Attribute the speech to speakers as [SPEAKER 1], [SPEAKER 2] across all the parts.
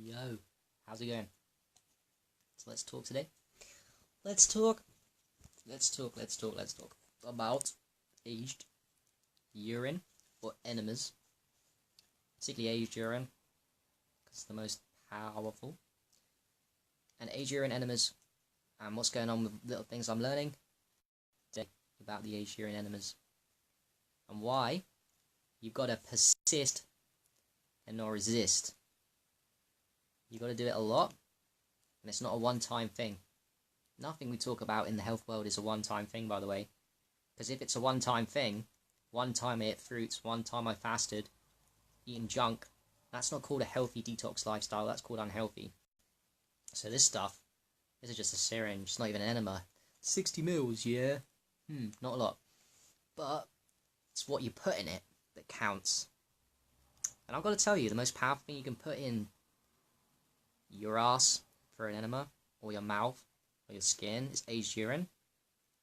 [SPEAKER 1] Yo, how's it going? So let's talk today. Let's talk about aged urine or enemas, particularly aged urine, because it's the most powerful. And aged urine enemas, and what's going on with little things I'm learning today about the aged urine enemas, and why you've got to persist and not resist. You've got to do it a lot, and it's not a one-time thing. Nothing we talk about in the health world is a one-time thing, by the way. Because if it's a one-time thing, one time I ate fruits, one time I fasted, eating junk, that's not called a healthy detox lifestyle, that's called unhealthy. So this stuff, this is just a syringe, it's not even an enema. 60 mils, yeah? Not a lot. But it's what you put in it that counts. And I've got to tell you, the most powerful thing you can put in your ass for an enema, or your mouth, or your skin, is aged urine.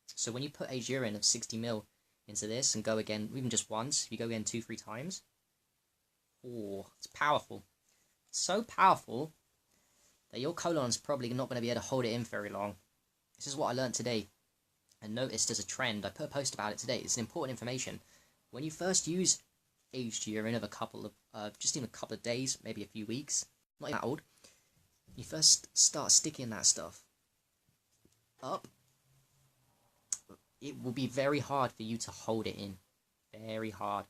[SPEAKER 1] So when you put aged urine of 60 mil into this and go again, even just once, if you go again 2-3 times, it's powerful. It's so powerful that your colon's probably not going to be able to hold it in very long. This is what I learned today and noticed as a trend. I put a post about it today. It's an important information. When you first use aged urine of just even a couple of days, maybe a few weeks, not even that old, you first start sticking that stuff up, it will be very hard for you to hold it in. Very hard.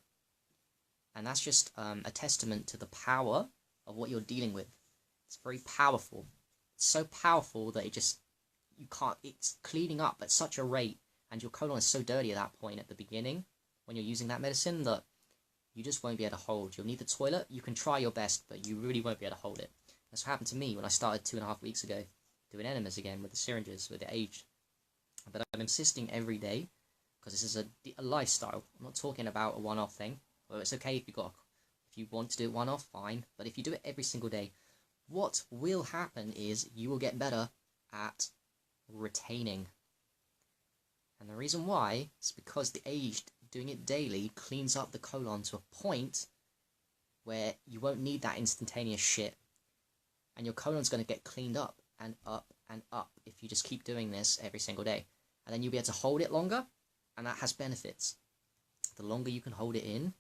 [SPEAKER 1] And that's just a testament to the power of what you're dealing with. It's very powerful. It's so powerful that it's cleaning up at such a rate, and your colon is so dirty at that point at the beginning when you're using that medicine that you just won't be able to hold. You'll need the toilet. You can try your best, but you really won't be able to hold it. That's what happened to me when I started 2.5 weeks ago doing enemas again with the syringes, with the aged. But I'm insisting every day, because this is a lifestyle. I'm not talking about a one-off thing. Well, it's okay if you want to do it one-off, fine. But if you do it every single day, what will happen is you will get better at retaining. And the reason why is because the aged, doing it daily, cleans up the colon to a point where you won't need that instantaneous shit. And your colon's going to get cleaned up and up and up if you just keep doing this every single day. And then you'll be able to hold it longer, and that has benefits. The longer you can hold it in,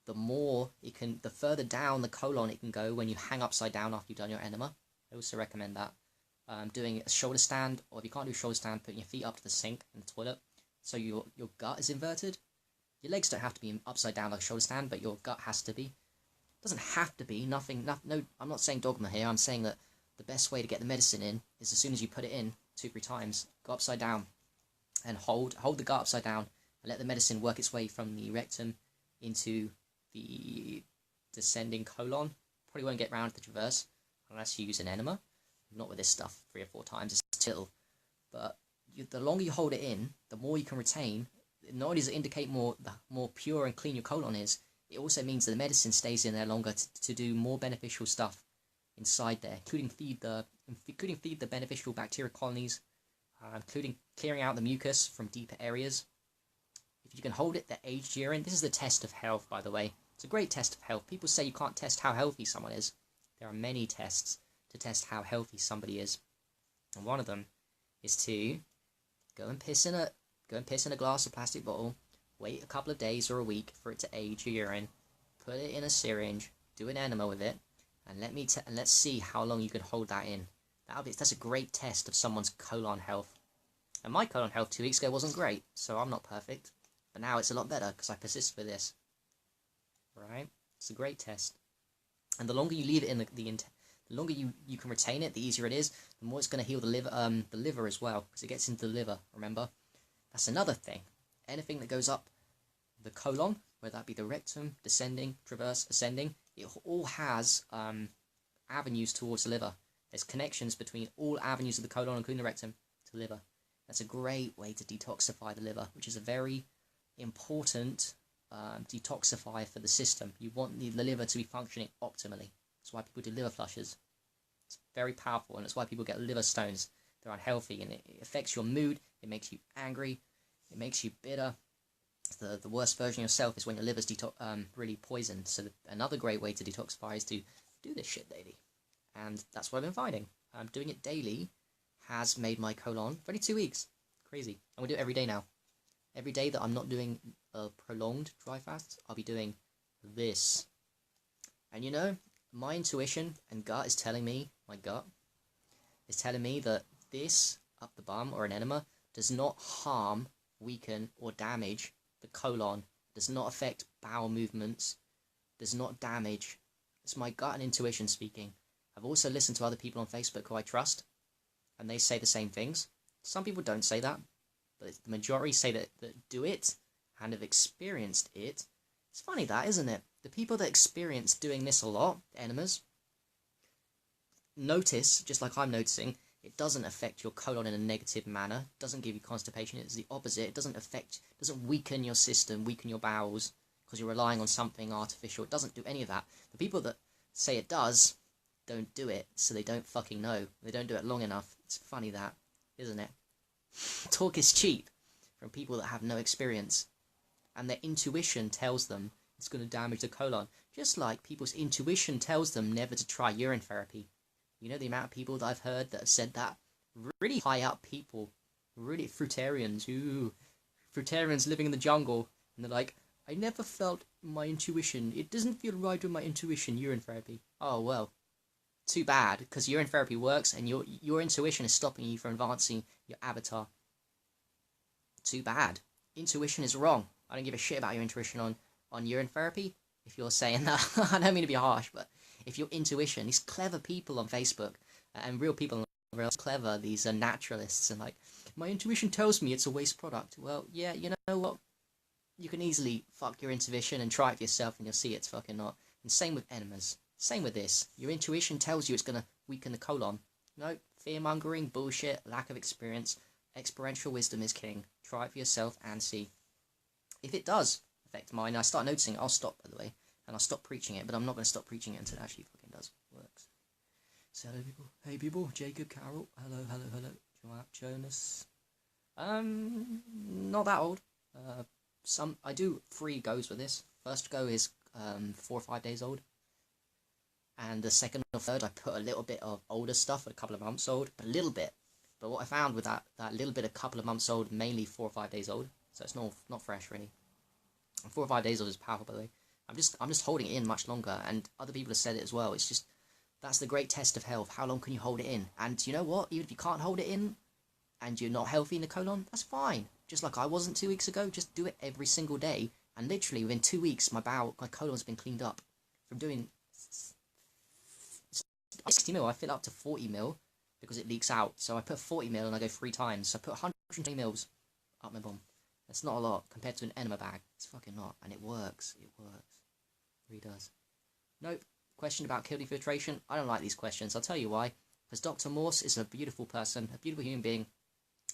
[SPEAKER 1] the further down the colon it can go when you hang upside down after you've done your enema. I also recommend that. Doing a shoulder stand, or if you can't do a shoulder stand, putting your feet up to the sink in the toilet so your gut is inverted. Your legs don't have to be upside down like a shoulder stand, but your gut has to be. It doesn't have to be. No, I'm not saying dogma here. I'm saying that the best way to get the medicine in is as soon as you put it in 2-3 times, go upside down and hold the gut upside down and let the medicine work its way from the rectum into the descending colon. Probably won't get round to the traverse unless you use an enema. Not with this stuff 3 or 4 times, it's too little. But the longer you hold it in, the more you can retain. Not only does it indicate the more pure and clean your colon is, it also means that the medicine stays in there longer to do more beneficial stuff inside there, including feed the beneficial bacteria colonies, including clearing out the mucus from deeper areas. If you can hold it, the aged urine, this is the test of health, by the way. It's a great test of health. People say you can't test how healthy someone is. There are many tests to test how healthy somebody is, and one of them is to go and piss in a glass or plastic bottle, wait a couple of days or a week for it to age your urine, put it in a syringe, do an enema with it, and let's see how long you can hold that in. That's a great test of someone's colon health. And my colon health 2 weeks ago wasn't great, so I'm not perfect, but now it's a lot better because I persist with this. Right? It's a great test. And the longer you leave it in the longer you can retain it, the easier it is. The more it's going to heal the liver as well, because it gets into the liver. Remember, that's another thing. Anything that goes up the colon, whether that be the rectum, descending, traverse, ascending, it all has avenues towards the liver. There's connections between all avenues of the colon, including the rectum, to the liver. That's a great way to detoxify the liver, which is a very important detoxifier for the system. You want the liver to be functioning optimally. That's why people do liver flushes. It's very powerful, and that's why people get liver stones. They're unhealthy, and it affects your mood. It makes you angry. It makes you bitter. The worst version of yourself is when your liver's really poisoned. So another great way to detoxify is to do this shit daily. And that's what I've been finding. Doing it daily has made my colon for only 2 weeks. Crazy. I'm going to do it every day now. Every day that I'm not doing a prolonged dry fast, I'll be doing this. And you know, my intuition and gut is telling me, my gut is telling me that this up the bum or an enema does not harm, weaken, or damage the colon, does not affect bowel movements, does not damage. It's my gut and intuition speaking. I've also listened to other people on Facebook who I trust, and they say the same things. Some people don't say that, but the majority say that do it and have experienced it. It's funny that, isn't it? The people that experience doing this a lot, the enemas, notice, just like I'm noticing, it doesn't affect your colon in a negative manner. It doesn't give you constipation. It's the opposite. It doesn't weaken your system, weaken your bowels, because you're relying on something artificial. It doesn't do any of that. The people that say it does don't do it, so they don't fucking know. They don't do it long enough. It's funny that, isn't it? Talk is cheap from people that have no experience, and their intuition tells them it's going to damage the colon. Just like people's intuition tells them never to try urine therapy. You know the amount of people that I've heard that have said that? Really high up people. Really fruitarians. Ooh. Fruitarians living in the jungle. And they're like, I never felt my intuition. It doesn't feel right with my intuition, urine therapy. Oh, well. Too bad, because urine therapy works and your intuition is stopping you from advancing your avatar. Too bad. Intuition is wrong. I don't give a shit about your intuition on urine therapy. If you're saying that, I don't mean to be harsh, but if your intuition, these clever people on Facebook, and real people are clever, these are naturalists, and like, my intuition tells me it's a waste product. Well, yeah, you know what? You can easily fuck your intuition and try it for yourself and you'll see it's fucking not. And same with enemas. Same with this. Your intuition tells you it's going to weaken the colon. No, fear-mongering, bullshit, lack of experience. Experiential wisdom is king. Try it for yourself and see. If it does affect mine, I start noticing it, I'll stop, by the way. And I'll stop preaching it, but I'm not going to stop preaching it until it actually fucking does. Works. So hello people. Hey people. Jacob, Carol. Hello. Jonas. Not that old. I do 3 goes with this. First go is 4 or 5 days old. And the second or third, I put a little bit of older stuff, a couple of months old, a little bit. But what I found with that little bit, a couple of months old, mainly 4 or 5 days old, so it's not fresh really. And 4 or 5 days old is powerful, by the way. I'm just holding it in much longer, and other people have said it as well. It's just, that's the great test of health. How long can you hold it in? And you know what? Even if you can't hold it in, and you're not healthy in the colon, that's fine. Just like I wasn't 2 weeks ago, just do it every single day, and literally within 2 weeks, my colon's been cleaned up from doing 60 mil. I fill up to 40 mil because it leaks out. So I put 40 mil and I go 3 times. So I put 120 mils up my bum. That's not a lot compared to an enema bag. It's fucking not. And it works. It works. It really does. Nope. Question about kidney filtration. I don't like these questions. I'll tell you why. Because Dr. Morse is a beautiful person, a beautiful human being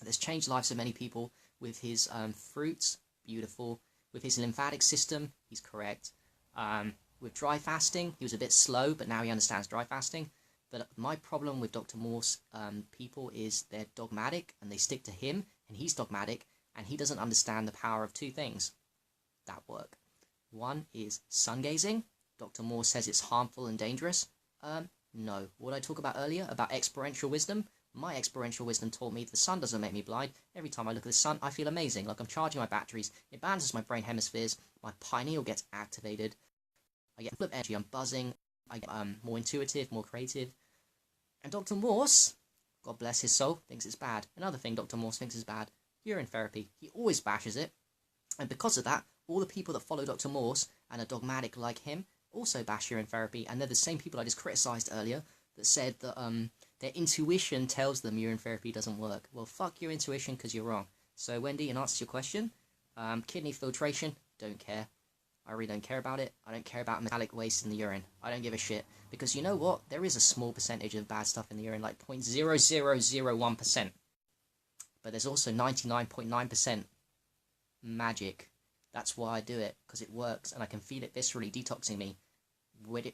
[SPEAKER 1] that's changed the lives of many people with his fruits. Beautiful. With his lymphatic system, he's correct. With dry fasting, he was a bit slow, but now he understands dry fasting. But my problem with Dr. Morse people is they're dogmatic, and they stick to him, and he's dogmatic, and he doesn't understand the power of 2 things that work. One is sun gazing. Dr. Morse says it's harmful and dangerous. No. What I talked about earlier, about experiential wisdom, my experiential wisdom taught me the sun doesn't make me blind. Every time I look at the sun, I feel amazing, like I'm charging my batteries. It balances my brain hemispheres, my pineal gets activated, I get full of energy, I'm buzzing, I get more intuitive, more creative. And Dr. Morse, God bless his soul, thinks it's bad. Another thing Dr. Morse thinks is bad, urine therapy. He always bashes it. And because of that, all the people that follow Dr. Morse and are dogmatic like him also bash urine therapy. And they're the same people I just criticised earlier that said that their intuition tells them urine therapy doesn't work. Well, fuck your intuition because you're wrong. So Wendy, in answer to your question, kidney filtration, don't care. I really don't care about it. I don't care about metallic waste in the urine. I don't give a shit. Because you know what? There is a small percentage of bad stuff in the urine, like 0.0001%. But there's also 99.9% magic. That's why I do it, because it works, and I can feel it viscerally detoxing me.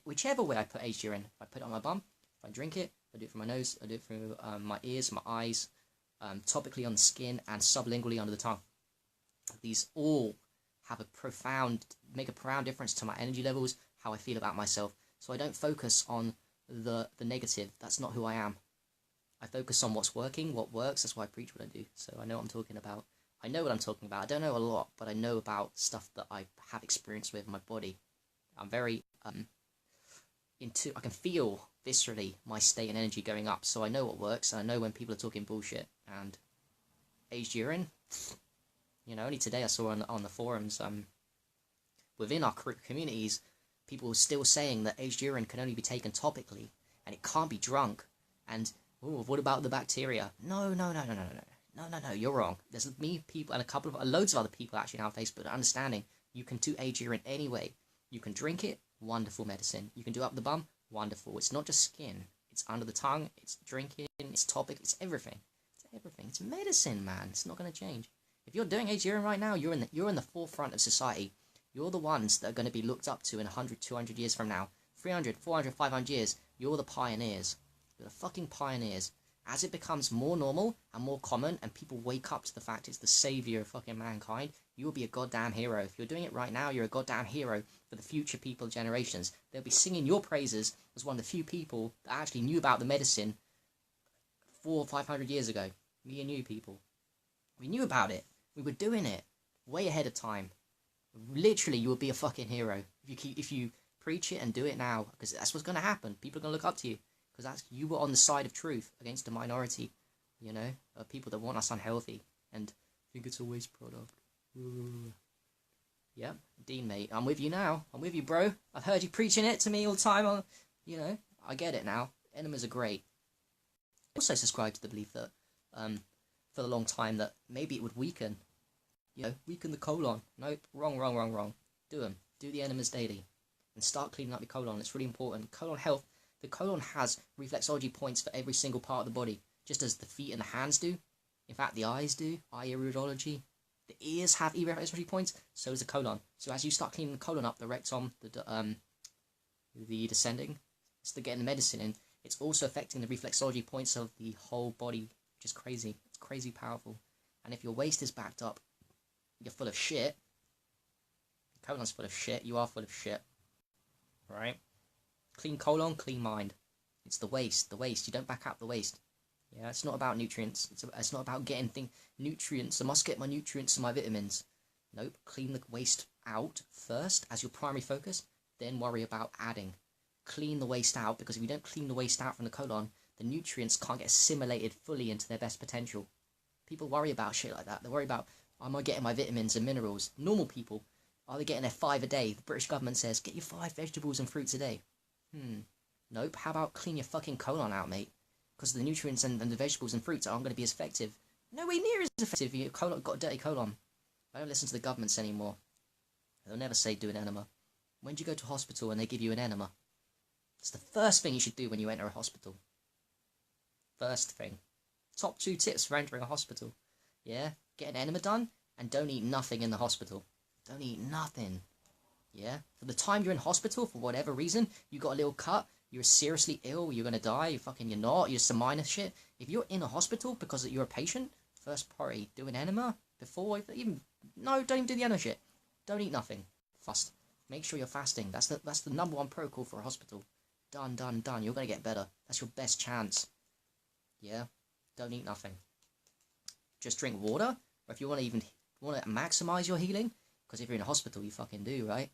[SPEAKER 1] Whichever way I put aged urine. If I put it on my bum, if I drink it, I do it from my nose, I do it through my ears, my eyes, topically on the skin, and sublingually under the tongue. These all have make a profound difference to my energy levels, how I feel about myself. So I don't focus on the negative. That's not who I am. I focus on what's working, what works. That's why I preach what I do. So I know what I'm talking about. I know what I'm talking about. I don't know a lot, but I know about stuff that I have experience with in my body. I'm very I can feel viscerally my state and energy going up, so I know what works, and I know when people are talking bullshit. And aged urine, you know, only today I saw on the forums, within our communities, people were still saying that aged urine can only be taken topically, and it can't be drunk, and, oh, what about the bacteria? No, you're wrong. There's me, people, and a couple of, loads of other people actually now on Facebook are understanding you can do aged urine anyway. You can drink it, wonderful medicine. You can do it up the bum, wonderful. It's not just skin. It's under the tongue, it's drinking, it's topic, it's everything. It's everything. It's medicine, man. It's not going to change. If you're doing aged urine right now, you're in the forefront of society. You're the ones that are going to be looked up to in 100, 200 years from now. 300, 400, 500 years, you're the pioneers. You're the fucking pioneers. As it becomes more normal and more common and people wake up to the fact it's the savior of fucking mankind, you will be a goddamn hero. If you're doing it right now, you're a goddamn hero for the future people, generations. They'll be singing your praises as one of the few people that actually knew about the medicine 400 or 500 years ago. Me and you people. We knew about it. We were doing it way ahead of time. Literally, you will be a fucking hero if you preach it and do it now, because that's what's going to happen. People are going to look up to you. Because you were on the side of truth against the minority, you know, of people that want us unhealthy and think it's a waste product. Ooh. Yep, Dean, mate, I'm with you now. I'm with you, bro. I've heard you preaching it to me all the time. You know, I get it now. Enemas are great. I also subscribe to the belief that, for a long time, that maybe it would weaken, you know, weaken the colon. Nope, wrong. Do them. Do the enemas daily. And start cleaning up your colon. It's really important. Colon health. The colon has reflexology points for every single part of the body, just as the feet and the hands do. In fact, the eyes do. Eye iridology. The ears have reflexology points, so does the colon. So as you start cleaning the colon up, the rectum, the descending, it's the getting the medicine in. It's also affecting the reflexology points of the whole body, which is crazy. It's crazy powerful. And if your waist is backed up, you're full of shit. The colon's full of shit. You are full of shit. Right? Clean colon, clean mind. It's the waste. You don't back up the waste. Yeah, it's not about nutrients. It's not about getting nutrients. I must get my nutrients and my vitamins. Nope. Clean the waste out first as your primary focus. Then worry about adding. Clean the waste out, because if you don't clean the waste out from the colon, the nutrients can't get assimilated fully into their best potential. People worry about shit like that. They worry about, am I getting my vitamins and minerals? Normal people, are they getting their 5 a day? The British government says, get your 5 vegetables and fruits a day. Nope. How about clean your fucking colon out, mate? Because the nutrients and the vegetables and fruits aren't going to be as effective. Nowhere near as effective. Your colon got a dirty colon. I don't listen to the governments anymore. They'll never say do an enema. When do you go to hospital and they give you an enema? It's the first thing you should do when you enter a hospital. First thing. Top 2 tips for entering a hospital. Yeah? Get an enema done and don't eat nothing in the hospital. Don't eat nothing. Yeah? For the time you're in hospital, for whatever reason, you got a little cut, you're seriously ill, you're gonna die, you're not, you're some minor shit. If you're in a hospital because you're a patient, first priority, do an enema before even, no, don't even do the enema shit. Don't eat nothing. Fast. Make sure you're fasting. That's the #1 protocol for a hospital. Done. You're gonna get better. That's your best chance. Yeah? Don't eat nothing. Just drink water, or if you want to maximize your healing, because if you're in a hospital, you fucking do, right?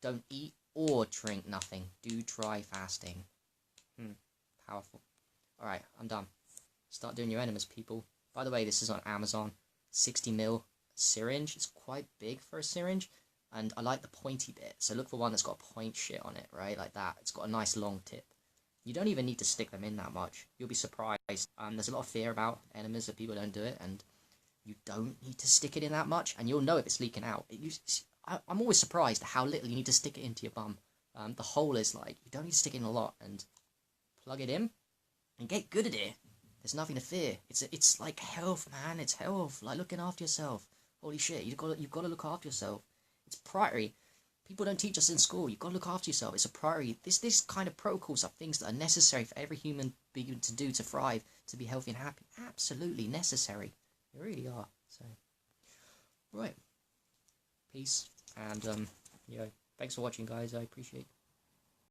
[SPEAKER 1] Don't eat or drink nothing. Do dry fasting. Powerful. Alright, I'm done. Start doing your enemas, people. By the way, this is on Amazon. 60ml syringe. It's quite big for a syringe. And I like the pointy bit. So look for one that's got point shit on it, right? Like that. It's got a nice long tip. You don't even need to stick them in that much. You'll be surprised. There's a lot of fear about enemas that people don't do it. And you don't need to stick it in that much. And you'll know if it's leaking out. I'm always surprised at how little you need to stick it into your bum. The hole is like, you don't need to stick it in a lot, and plug it in and get good at it. There's nothing to fear. It's like health, man. It's health, like looking after yourself. Holy shit, you've got to look after yourself. It's priority. People don't teach us in school. You've got to look after yourself. It's a priority. This kind of protocols are things that are necessary for every human being to do, to thrive, to be healthy and happy. Absolutely necessary. They really are. So, right. Peace. And, thanks for watching, guys. I appreciate it.